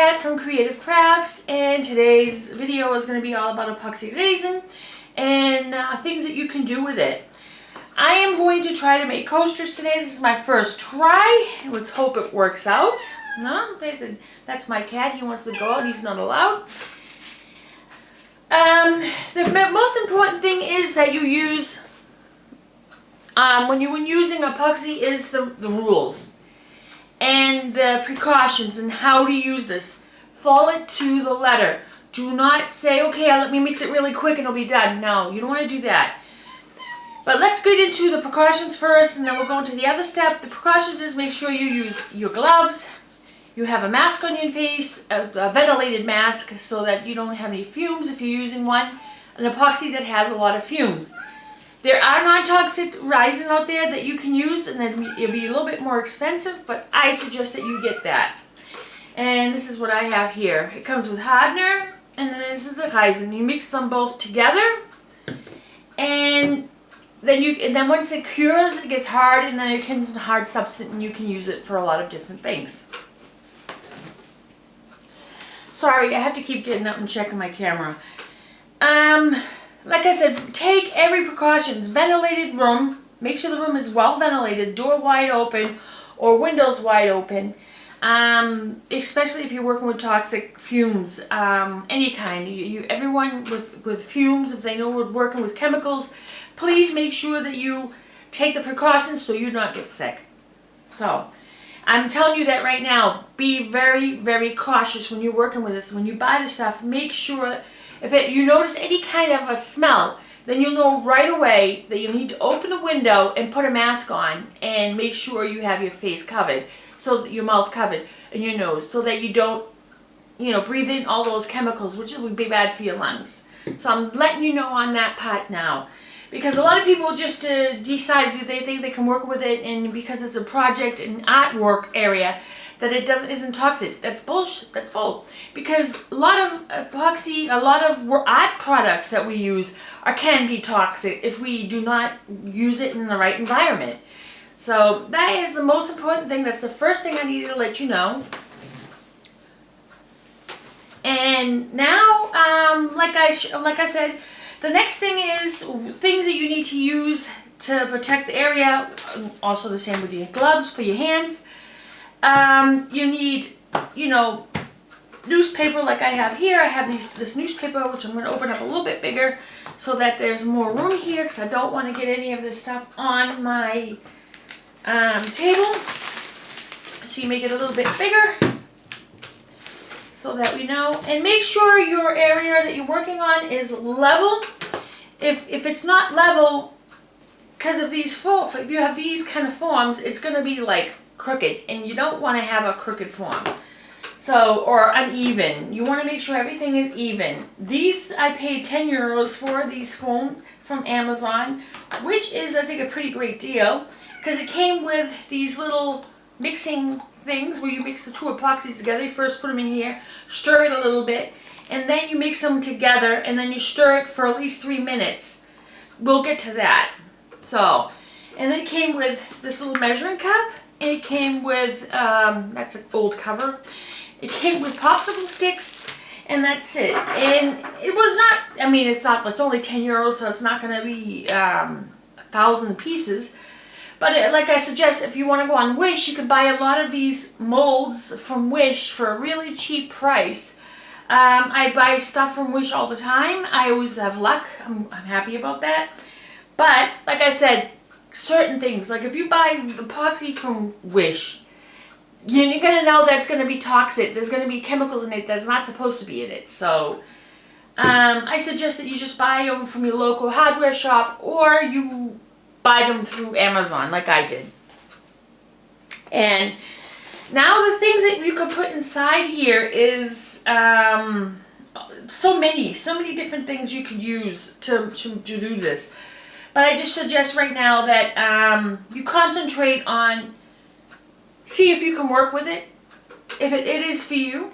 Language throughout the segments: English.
Kat from Creative Crafts, and today's video is going to be all about epoxy resin and things that you can do with it. I am going to try to make coasters today. This is my first try. Let's hope it works out. No, that's my cat. He wants to go out. He's not allowed. The most important thing is that you use, when using epoxy, is the rules and the precautions and how to use this. Follow it to the letter. Do not say, okay, let me mix it really quick and it'll be done. No, you don't want to do that. But let's get into the precautions first, and then we'll go into the other step. The precautions is make sure you use your gloves. You have a mask on your face, a ventilated mask, so that you don't have any fumes if you're using one. An epoxy that has a lot of fumes. There are non-toxic resin out there that you can use, and then it'll be a little bit more expensive, but I suggest that you get that. And this is what I have here. It comes with hardener, and then this is the resin. You mix them both together, and then once it cures, it gets hard, and then it becomes a hard substance, and you can use it for a lot of different things. Sorry, I have to keep getting up and checking my camera. Like I said, take every precautions. Ventilated room. Make sure the room is well ventilated, door wide open or windows wide open. Especially if you're working with toxic fumes, any kind. Everyone with fumes, if they know we're working with chemicals, please make sure that you take the precautions so you don't get sick. So, I'm telling you that right now. Be very, very cautious when you're working with this. When you buy the stuff, make sure if you notice any kind of a smell, then you'll know right away that you need to open a window and put a mask on and make sure you have your face covered, so that your mouth covered and your nose, so that you don't, breathe in all those chemicals, which would be bad for your lungs. So I'm letting you know on that part now. Because a lot of people just decide they think they can work with it, and because it's a project and artwork area, that it isn't toxic. That's bullshit. That's bull. Because a lot of epoxy, a lot of art products that we use can be toxic if we do not use it in the right environment. So that is the most important thing. That's the first thing I needed to let you know. And now, like I said, the next thing is things that you need to use to protect the area. Also the same with your gloves for your hands. You need, newspaper like I have here. I have this newspaper, which I'm going to open up a little bit bigger so that there's more room here, because I don't want to get any of this stuff on my table. So you make it a little bit bigger so that we know. And make sure your area that you're working on is level. If it's not level, because of these if you have these kind of forms, it's going to be like crooked, and you don't want to have a crooked form. So, or uneven. You want to make sure everything is even. These I paid 10 euros for, these foam from Amazon, which is, I think, a pretty great deal, because it came with these little mixing things where you mix the two epoxies together. You first put them in here, stir it a little bit, and then you mix them together, and then you stir it for at least 3 minutes. We'll get to that. So, and then it came with this little measuring cup, and it came with, that's an old cover, it came with popsicle sticks, and that's it. And it was not, it's only 10 euros, so it's not going to be 1,000 pieces. But like I suggest, if you want to go on Wish, you can buy a lot of these molds from Wish for a really cheap price. I buy stuff from Wish all the time. I always have luck. I'm happy about that. But, like I said, certain things, like if you buy epoxy from Wish, you're going to know that's going to be toxic. There's going to be chemicals in it that's not supposed to be in it. So, I suggest that you just buy them from your local hardware shop, or you buy them through Amazon like I did. And now the things that you could put inside here is so many different things you could use to do this. But I just suggest right now that you concentrate on, see if you can work with it, if it is for you.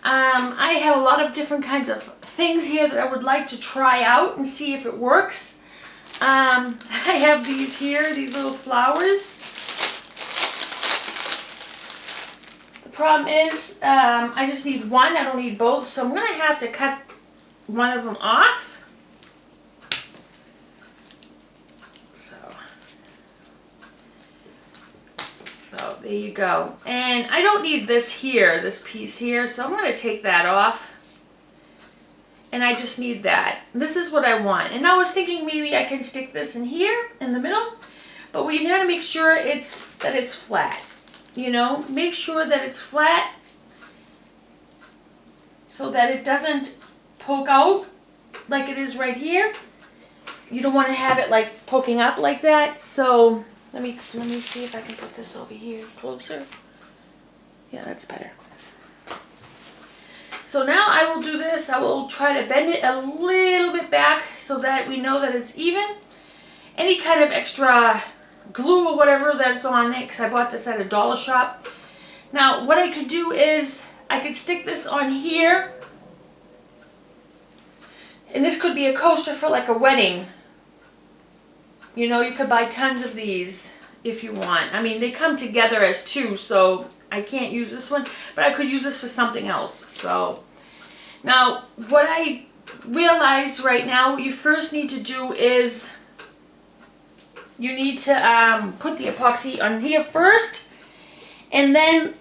I have a lot of different kinds of things here that I would like to try out and see if it works. I have these here, these little flowers. The problem is I just need one. I don't need both. So I'm going to have to cut one of them off. So there you go. And I don't need this here, this piece here. So I'm going to take that off. And I just need that. This is what I want. And I was thinking maybe I can stick this in here in the middle. But we gotta make sure that it's flat. You know, make sure that it's flat so that it doesn't poke out like it is right here. You don't want to have it like poking up like that. So let me see if I can put this over here closer. Yeah, that's better. So now I will do this. I will try to bend it a little bit back so that we know that it's even. Any kind of extra glue or whatever that's on it, because I bought this at a dollar shop. Now what I could do is I could stick this on here, and this could be a coaster for like a wedding. You know, you could buy tons of these if you want. I mean, they come together as two, so I can't use this one, but I could use this for something else. So now what I realized right now, what you first need to do is you need to put the epoxy on here first, and then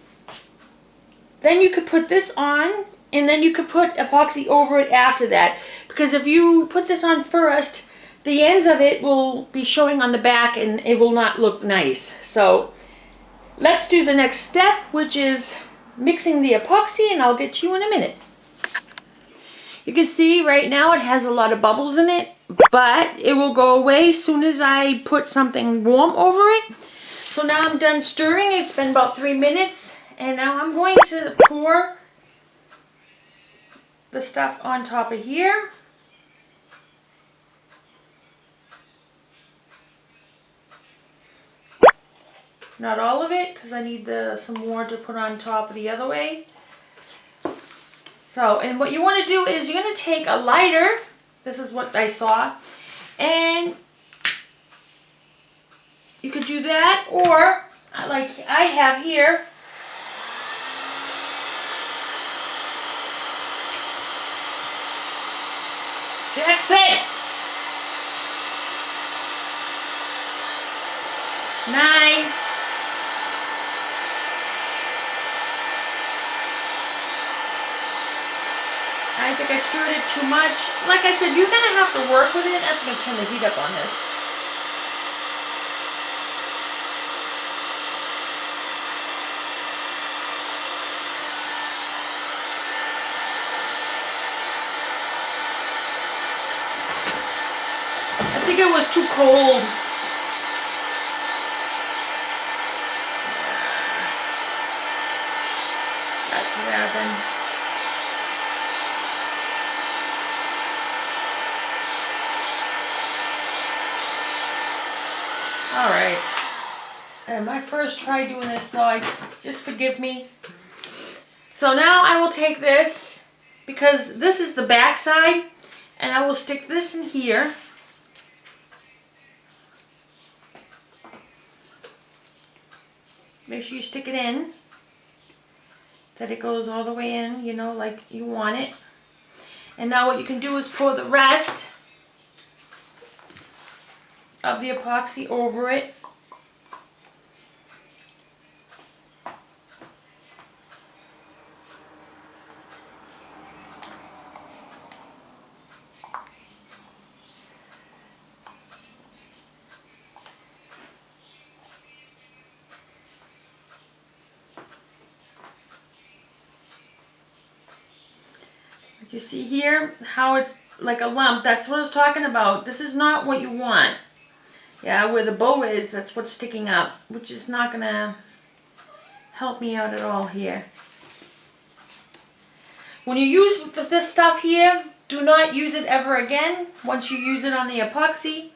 you could put this on, and then you could put epoxy over it after that. Because if you put this on first, the ends of it will be showing on the back and it will not look nice. So let's do the next step, which is mixing the epoxy, and I'll get to you in a minute. You can see right now it has a lot of bubbles in it, but it will go away as soon as I put something warm over it. So now I'm done stirring. It's been about 3 minutes, and now I'm going to pour the stuff on top of here. Not all of it, because I need some more to put on top of the other way. So, and what you want to do is you're going to take a lighter. This is what I saw. And you could do that, or like I have here. That's it. 9. I think I stirred it too much. Like I said, you're going to have to work with it. I'm going to turn the heat up on this. I think it was too cold. That's what happened. Alright, and my first try doing this, so just forgive me. So now I will take this, because this is the back side, and I will stick this in here. Make sure you stick it in, that it goes all the way in, you know, like you want it. And now what you can do is pour the rest of the epoxy over it. Like you see here, how it's like a lump. That's what I was talking about. This is not what you want. Yeah, where the bow is, that's what's sticking up, which is not going to help me out at all here. When you use this stuff here, do not use it ever again once you use it on the epoxy.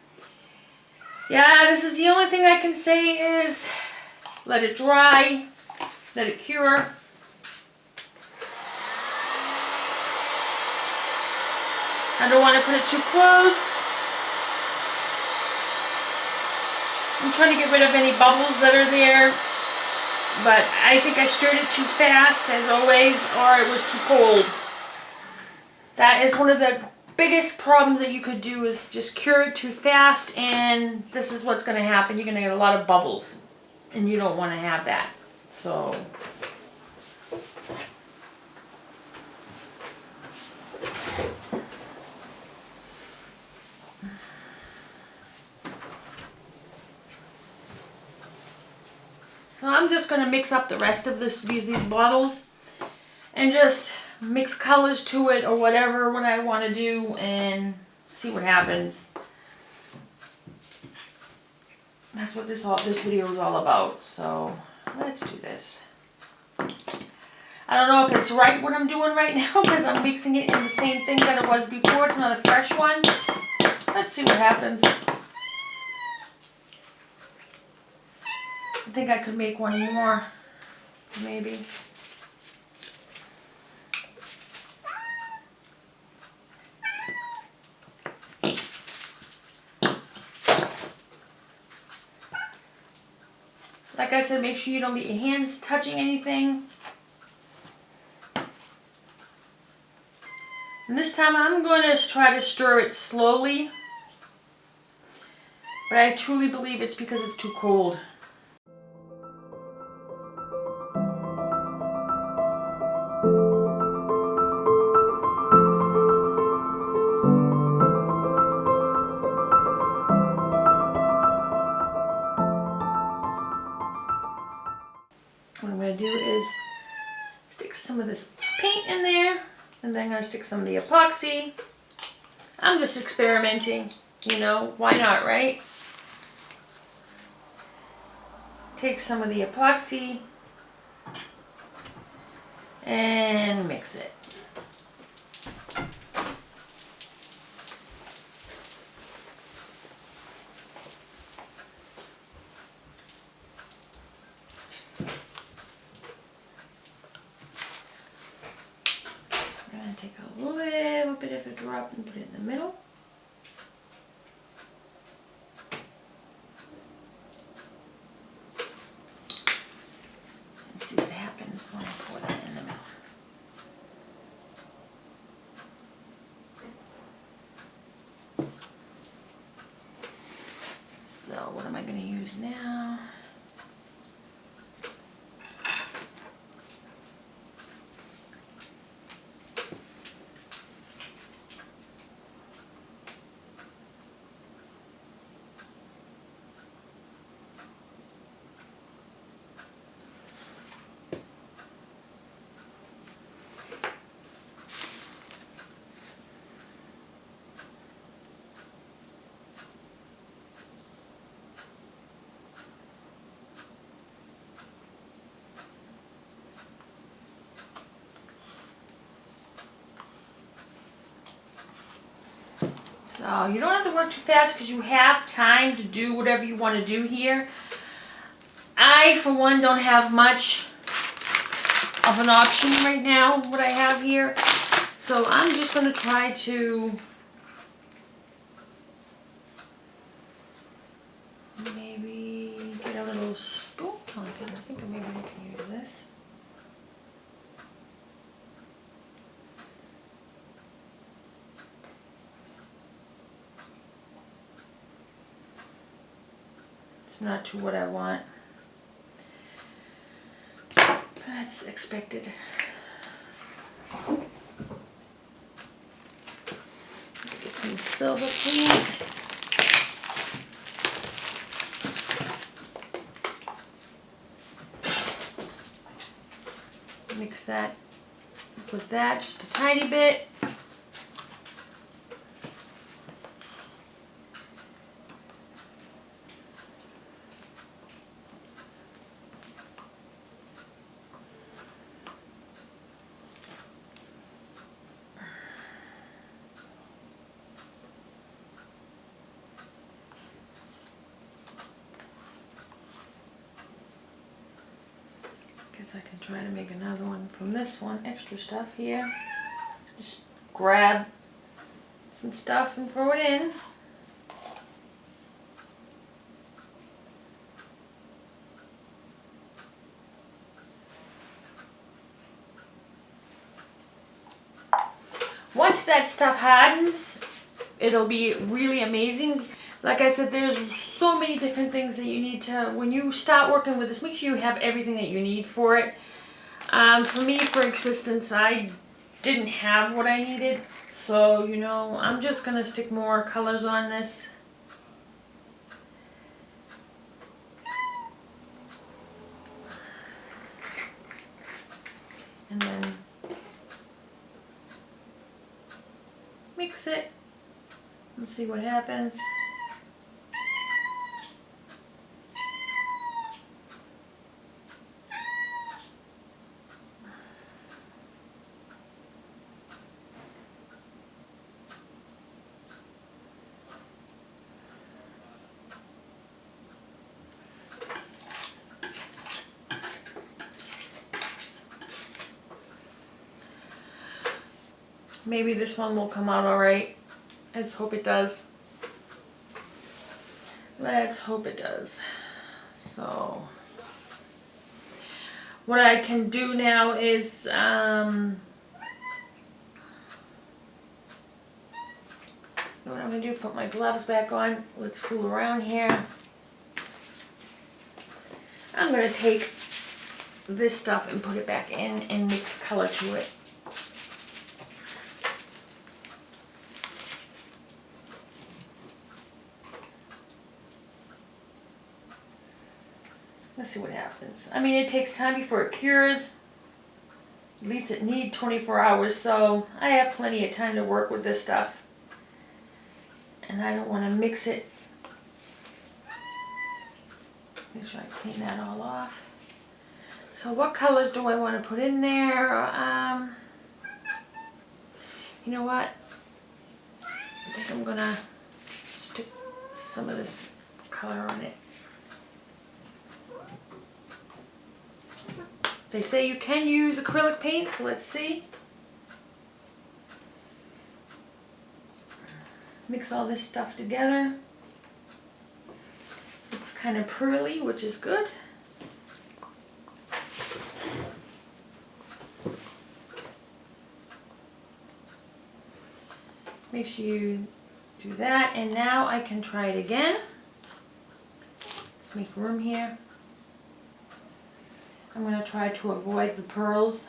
Yeah, this is the only thing I can say is let it dry, let it cure. I don't want to put it too close. I'm trying to get rid of any bubbles that are there. But I think I stirred it too fast, as always, or it was too cold. That is one of the biggest problems that you could do, is just cure it too fast, and this is what's going to happen. You're going to get a lot of bubbles, and you don't want to have that. So I'm just going to mix up the rest of these bottles and just mix colors to it or whatever what I want to do and see what happens. That's what this video is all about. So let's do this. I don't know if it's right what I'm doing right now because I'm mixing it in the same thing that it was before. It's not a fresh one. Let's see what happens. I think I could make one more, maybe. Like I said, make sure you don't get your hands touching anything. And this time I'm going to try to stir it slowly. But I truly believe it's because it's too cold. What I'm going to do is stick some of this paint in there, and then I'm going to stick some of the epoxy. I'm just experimenting, you know, why not, right? Take some of the epoxy and mix it. I'm going to take a little bit of a drop and put it in the middle. And see what happens when I pour that in the middle. So what am I going to use now? So you don't have to work too fast because you have time to do whatever you want to do here. I, for one, don't have much of an option right now, what I have here. So I'm just going to try to maybe get a little spoon, because I think maybe I can use this. It's not to what I want. That's expected. Get some silver paint. Mix that with that just a tiny bit. I can try to make another one from this one. Extra stuff here. Just grab some stuff and throw it in. Once that stuff hardens, it'll be really amazing. Like I said, there's so many different things that you need to, when you start working with this, make sure you have everything that you need for it. For me, for existence, I didn't have what I needed. So, you know, I'm just going to stick more colors on this. And then mix it and see what happens. Maybe this one will come out all right. Let's hope it does. Let's hope it does. So, what I can do now is, what I'm going to do, put my gloves back on. Let's fool around here. I'm going to take this stuff and put it back in and mix color to it. Let's see what happens. I mean, it takes time before it cures. At least it needs 24 hours, so I have plenty of time to work with this stuff. And I don't want to mix it. Make sure I clean that all off. So what colors do I want to put in there? You know what? I think I'm going to stick some of this color on it. They say you can use acrylic paint, so let's see. Mix all this stuff together. It's kind of pearly, which is good. Make sure you do that, and now I can try it again. Let's make room here. I'm going to try to avoid the pearls.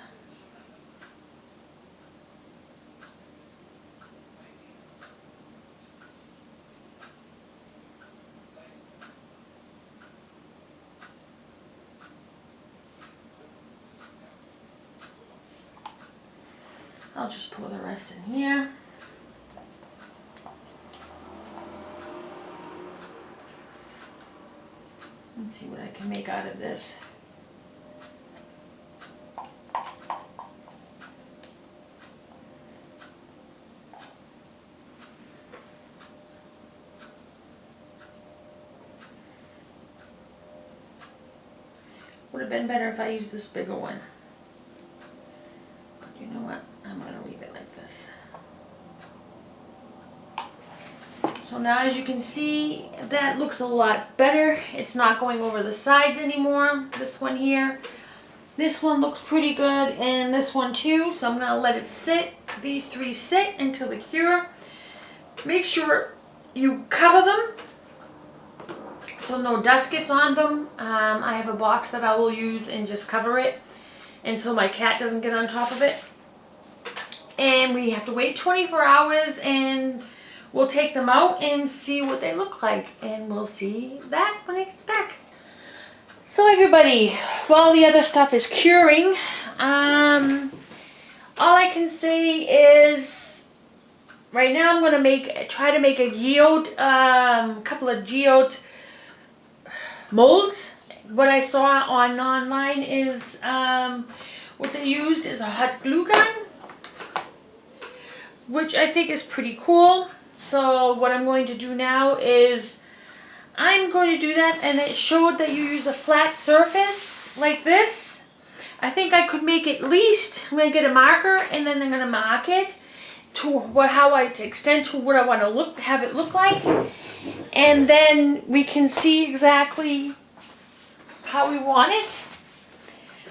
I'll just pour the rest in here. Let's see what I can make out of this. Would have been better if I used this bigger one. But you know what? I'm going to leave it like this. So now as you can see, that looks a lot better. It's not going over the sides anymore. This one here. This one looks pretty good, and this one too. So I'm going to let it sit. These three sit until they cure. Make sure you cover them so no dust gets on them. I have a box that I will use and just cover it, and so my cat doesn't get on top of it. And we have to wait 24 hours, and we'll take them out and see what they look like, and we'll see that when it gets back. So everybody, while the other stuff is curing, all I can say is right now I'm going to try to make a geode, couple of geode molds. What I saw online is what they used is a hot glue gun, which I think is pretty cool. So what I'm going to do now is I'm going to do that, and it showed that you use a flat surface like this. I think I could make at least, I'm going to get a marker, and then I'm going to mark it to to extend to what I want to have it look like. And then we can see exactly how we want it.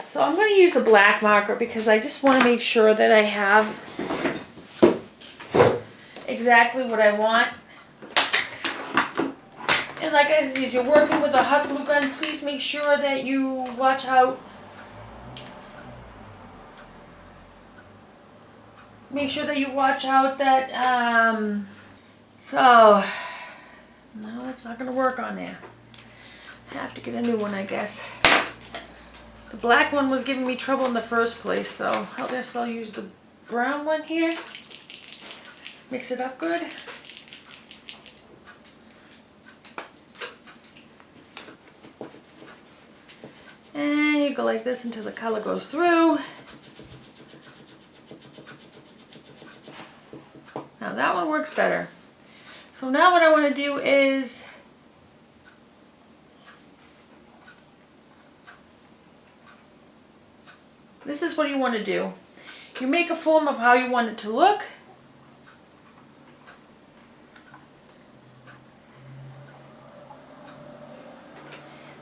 So I'm going to use a black marker because I just want to make sure that I have exactly what I want. And like I said, if you're working with a hot glue gun, please make sure that you watch out. Make sure that you watch out that, so, no, it's not going to work on there. Have to get a new one, I guess. The black one was giving me trouble in the first place, so I guess I'll use the brown one here. Mix it up good. And you go like this until the color goes through. Now that one works better. So now what I want to do is this is what you want to do. You make a form of how you want it to look.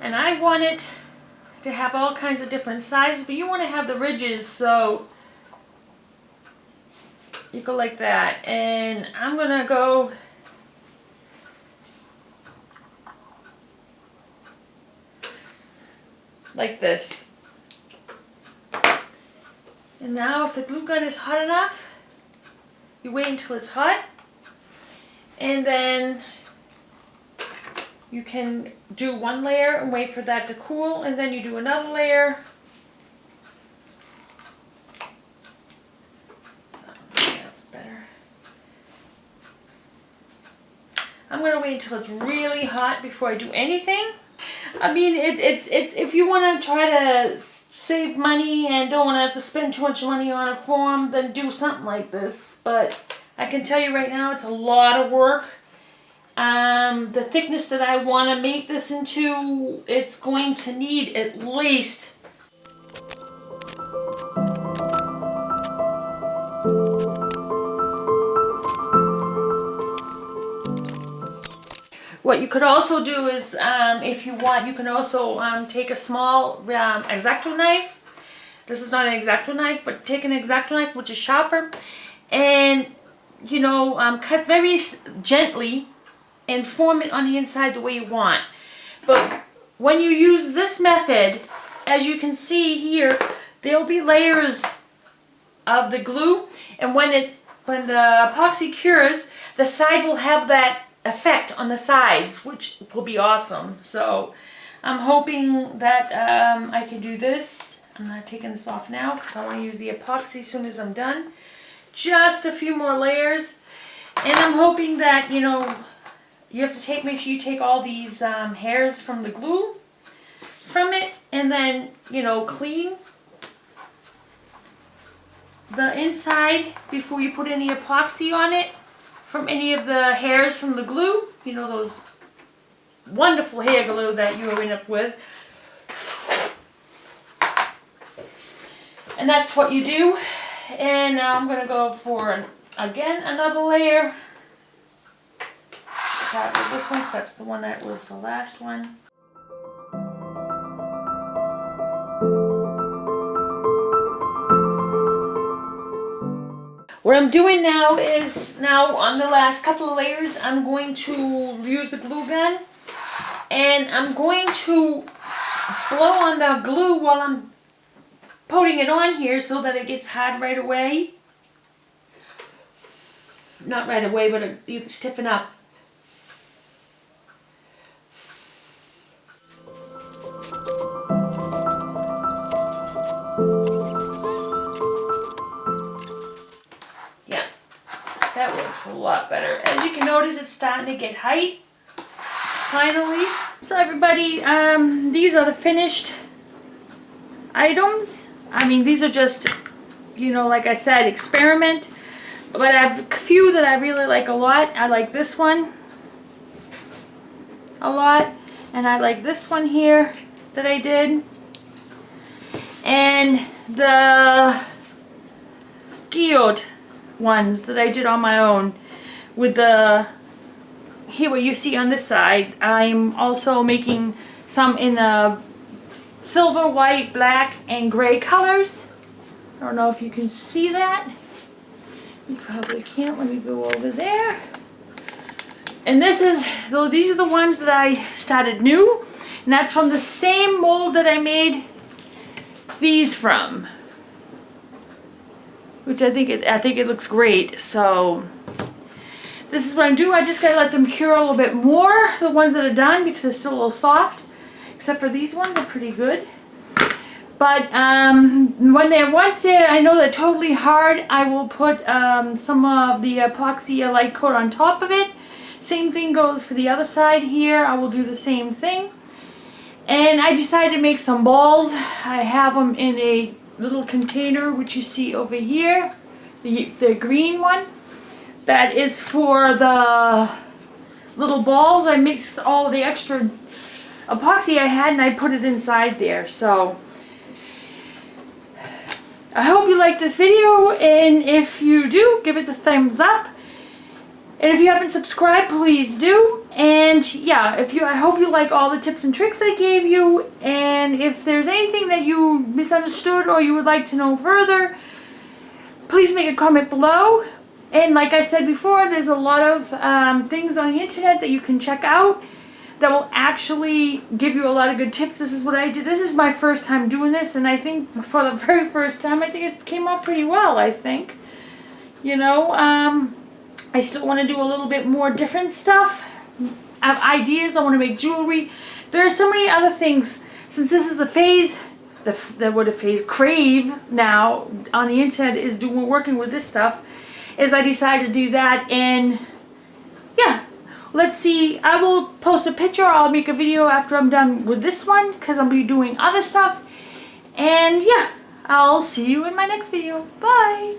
And I want it to have all kinds of different sizes, but you want to have the ridges, so you go like that. And I'm going to go like this. And now if the glue gun is hot enough, you wait until it's hot, and then you can do one layer and wait for that to cool, and then you do another layer. That's better. I'm going to wait until it's really hot before I do anything. I mean, it's if you want to try to save money and don't want to have to spend too much money on a form, then do something like this. But I can tell you right now, it's a lot of work. The thickness that I want to make this into, it's going to need at least what you could also do is, if you want, you can also take a small X-Acto knife. This is not an X-Acto knife, but take an X-Acto knife, which is sharper, and you know, cut very gently and form it on the inside the way you want. But when you use this method, as you can see here, there'll be layers of the glue, and when the epoxy cures, the side will have that effect on the sides, which will be awesome. So I'm hoping that I can do this. I'm not taking this off now because I want to use the epoxy as soon as I'm done. Just a few more layers, and I'm hoping that, you know, you have to make sure you take all these hairs from the glue from it, and then, you know, clean the inside before you put any epoxy on it from any of the hairs from the glue. You know, those wonderful hair glue that you end up with. And that's what you do. And now I'm going to go for, again, another layer. Start with this one because that's the one that was the last one. What I'm doing now is, now on the last couple of layers, I'm going to use the glue gun, and I'm going to blow on the glue while I'm putting it on here so that it gets hard right away. Not right away, but you stiffen up. Yeah, that works a lot better. As you can notice, it's starting to get height, finally. So everybody, these are the finished items. I mean, these are just, you know, like I said, experiment. But I have a few that I really like a lot. I like this one a lot. And I like this one here that I did. And the geode ones that I did on my own. With the, here what you see on this side, I'm also making some in the silver, white, black, and gray colors. I don't know if you can see that. You probably can't. Let me go over there. And these are the ones that I started new. And that's from the same mold that I made these from. Which I think it looks great. So this is what I'm doing. I just gotta let them cure a little bit more, the ones that are done, because they're still a little soft. Except for these ones are pretty good. But once they're, I know they're totally hard, I will put some of the epoxy light coat on top of it. Same thing goes for the other side here. I will do the same thing. And I decided to make some balls. I have them in a little container, which you see over here, the green one. That is for the little balls. I mixed all of the extra epoxy I had and I put it inside there. So I hope you like this video, and if you do, give it the thumbs up. And if you haven't subscribed, please do. And yeah, I hope you like all the tips and tricks I gave you. And if there's anything that you misunderstood or you would like to know further, please make a comment below. And like I said before, there's a lot of things on the internet that you can check out that will actually give you a lot of good tips. This is what I did. This is my first time doing this, and I think for the very first time, I think it came out pretty well, I think. You know, I still want to do a little bit more different stuff. I have ideas. I want to make jewelry. There are so many other things. Since this is a phase, crave now on the internet is working with this stuff, is I decided to do that. And yeah, let's see. I will post a picture. I'll make a video after I'm done with this one, because I'll be doing other stuff. And yeah, I'll see you in my next video. Bye.